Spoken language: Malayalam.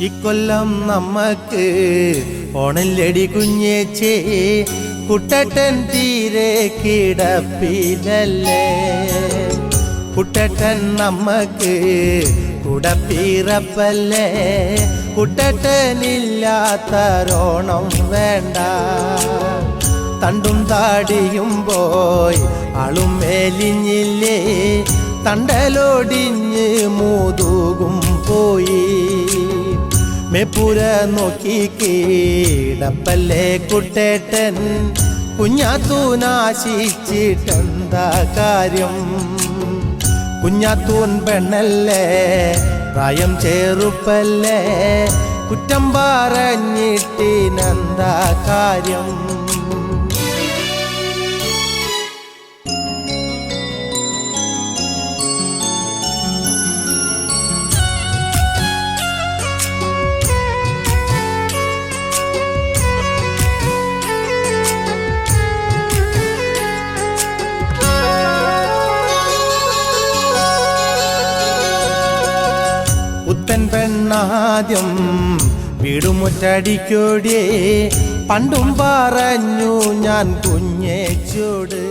ഇക്കൊല്ലം നമ്മക്ക് ഓണല്ലടി കുഞ്ഞേച്ചേ, കുട്ടട്ടൻ തീരെ കിടപ്പിലല്ലേ. കുട്ടട്ടൻ നമ്മക്ക് കുടപ്പിറപ്പല്ലേ, കുട്ടട്ടനില്ലാത്തരോണം വേണ്ട. തണ്ടും താടിയും പോയി ആളും മേലിഞ്ഞില്ലേ, തണ്ടലൊടിഞ്ഞ് മൂതുകും പോയി. മേപ്പുര നോക്കി കീടപ്പല്ലേ കുട്ടേട്ടൻ, കുഞ്ഞാത്തൂനാശിച്ചിട്ടെന്താ കാര്യം. കുഞ്ഞാത്തൂൻ പെണ്ണല്ലേ, പ്രായം ചെറുപ്പല്ലേ, കുറ്റം പറഞ്ഞിട്ടിനെന്താ കാര്യം. പുത്തൻ പെണ്ണാദ്യം വീടുമുറ്റടിക്കോടിയേ, പണ്ടും പറഞ്ഞു ഞാൻ കുഞ്ഞേച്ചോട്.